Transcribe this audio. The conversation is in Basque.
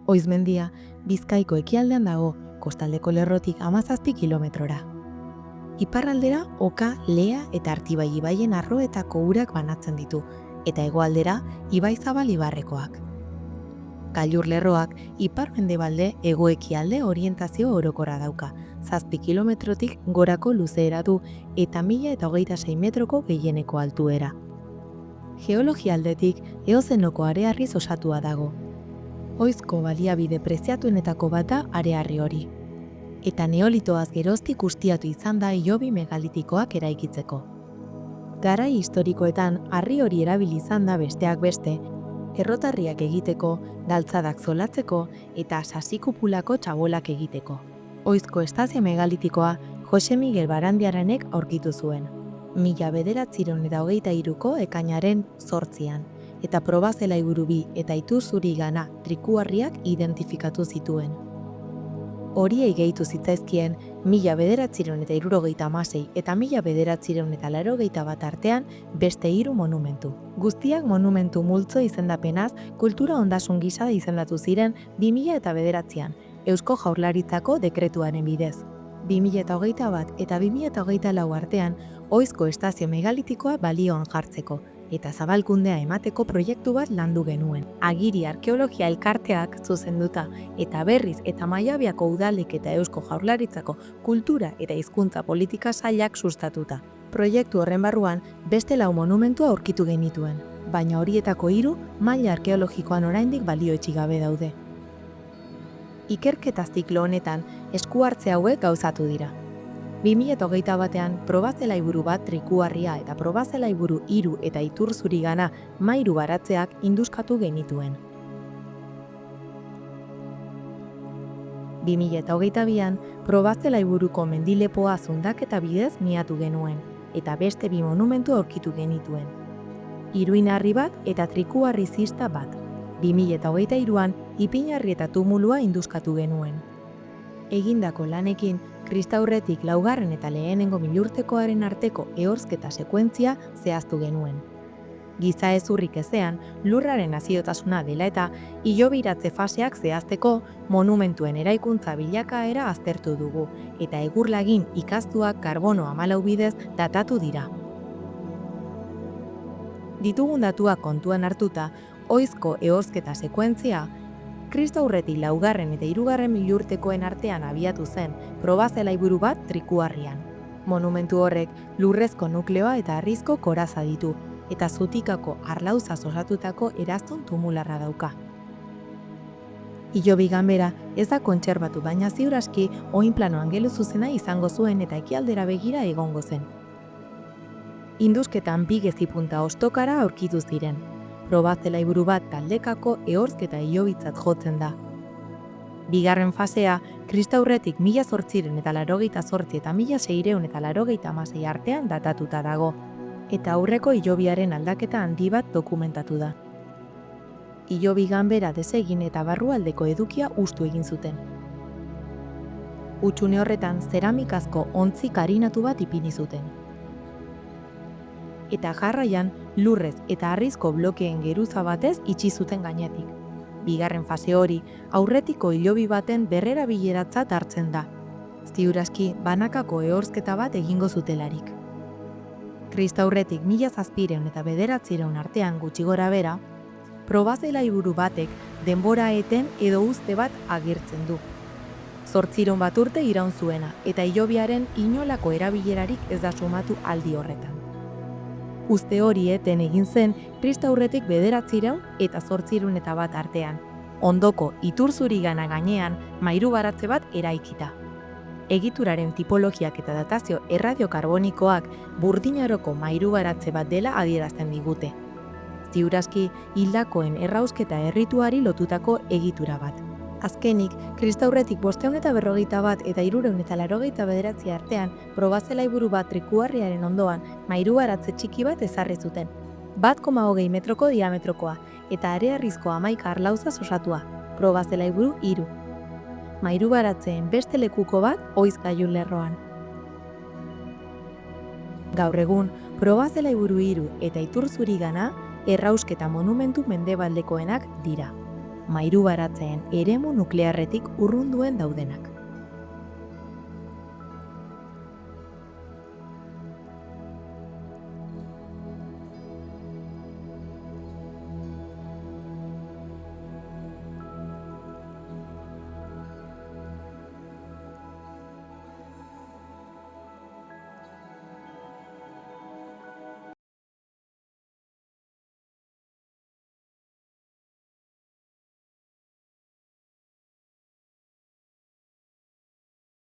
Oizmendia, Bizkaiko ekialdean dago, kostaldeko lerrotik 17 kilometrora. Iparraldera Oka, Lea eta Artibai ibaien arroetako urak banatzen ditu, eta hegoaldera Ibaizabal ibarrekoak. Gailur lerroak ipar-mendebalde hego-ekialde orientazio orokorra dauka, 7 kilometrotik gorako luzeera du eta 1026 metroko gehieneko altuera. Geologia aldetik Eozenoko arearriz osatua dago. Oizko baliabide preziatuenetako bata arearri hori. Eta neolitoaz geroztik ustiatu izan da hilobi megalitikoak eraikitzeko. Garai historikoetan harri hori erabili izan da besteak beste, errotarriak egiteko, galtzadak zolatzeko eta sasikupulako txabolak egiteko. Oizko estazio megalitikoa Jose Miguel Barandiaranek aurkitu zuen. 1923ko ekainaren 8an, eta Probazelaiburu bi eta Iturzurigana trikuharriak identifikatu zituen. Horiei gehitu zitzaizkien 1976 eta 1981 artean beste 3 monumentu. Guztiak monumentu multzo izendapenaz kultura ondasun gisa izendatu ziren 2009an Eusko Jaurlaritzako dekretuaren bidez. 2021 eta 2024 artean Oizko estazio megalitikoa balioan jartzeko eta zabalkundea emateko proiektu bat landu genuen. Agiri arkeologia elkarteak zuzenduta eta Berriz eta Maiabiako udalek eta Eusko Jaurlaritzako kultura eta hizkuntza politika sailak sustatuta. Proiektu horren barruan beste 4 monumentu aurkitu genituen, baina horietako 3 maila arkeologikoan oraindik balioetsi gabe daude. Ikerketa ziklo honetan esku hartze hauek gauzatu dira. 2021an Probazelaiburu bat trikuharria eta Probazelaiburu 3 eta Iturzurigana mairu baratzeak induskatu genituen. 2022an Probazelaiburuko mendilepoa zundaketa bidez miatu genuen, eta beste 2 monumentu aurkitu genituen. Iruinarri bat eta trikuharri zista bat. 2023an Ipinarri eta tumulua induskatu genuen. Egindako lanekin, Kristaurretik 4. eta 1. milurtekoaren arteko ehorzketa sekuentzia zehaztu genuen. Giza ezurrik ezean, lurraren haziotasuna dela eta hilobiratze faseak zehazteko monumentuen eraikuntza bilakaera aztertu dugu, eta egurlagin ikaztuak karbono 14 bidez datatu dira. Ditugun datuak kontuan hartuta, Oizko ehorzketa sekuentzia Kristaurretik 4. eta 3. milurtekoen artean abiatu zen Probazelaiburu bat trikuharrian. Monumentu horrek lurrezko nukleoa eta harrizko koraza ditu, eta zutikako arlauzaz osatutako eraztun tumularra dauka. Hilobi ganbera ez da kontserbatu, baina ziur aski oinplano angeluzuzena izango zuen eta ekialdera begira egongo zen. Indusketan 2 gezipunta ostokara aurkitu ziren. Probazelaiburu bat taldekako ehorzketa hilobitzat jotzen da. Bigarren fasea, Kristaurretik 1888 eta 1686 artean datatuta dago, eta aurreko hilobiaren aldaketa handi bat dokumentatu da. Hilobi ganbera desegin eta barrualdeko edukia hustu egin zuten. Hutsune horretan zeramikazko ontzi karinatu bat ipini zuten. Eta jarraian lurrez eta harrizko blokeen geruza batez itxi zuten gainetik. Bigarren fase hori aurretiko hilobi baten berrerabileratzat hartzen da. Ziur aski banakako ehorzketa bat egingo zutelarik. Kristaurretik 1700 eta 1900 artean gutxi gora bera, Probazelaiburu batek denbora eten edo uzte bat agertzen du. 800 bat urte iraun zuena eta hilobiaren inolako erabilerarik ez da sumatu aldi horretan. Uzte hori eten egin zen Kristaurretik 900 eta 801 artean, ondoko Iturzurigana gainean mairu baratze bat eraikita. Egituraren tipologiak eta datazio erradiokarbonikoak burdinaroko mairu baratze bat dela adierazten digute. Ziur aski hildakoen errausketa errituari lotutako egitura bat. Azkenik, Kristaurretik 541 eta 389 artean Probazelaiburu bat trikuharriaren ondoan mairu baratze txiki bat ezarri zuten, 1,20 metroko diametrokoa eta arearrizko 11 arlauzaz osatua, Probazelaiburu 3. Mairu baratzeen beste lekuko bat Oiz gailur lerroan. Gaur egun, Probazelaiburu 3 eta Iturzurigana errausketa monumentu mendebaldekoenak dira. mairu baratzeen eremu nuklearretik urrunduen daudenak.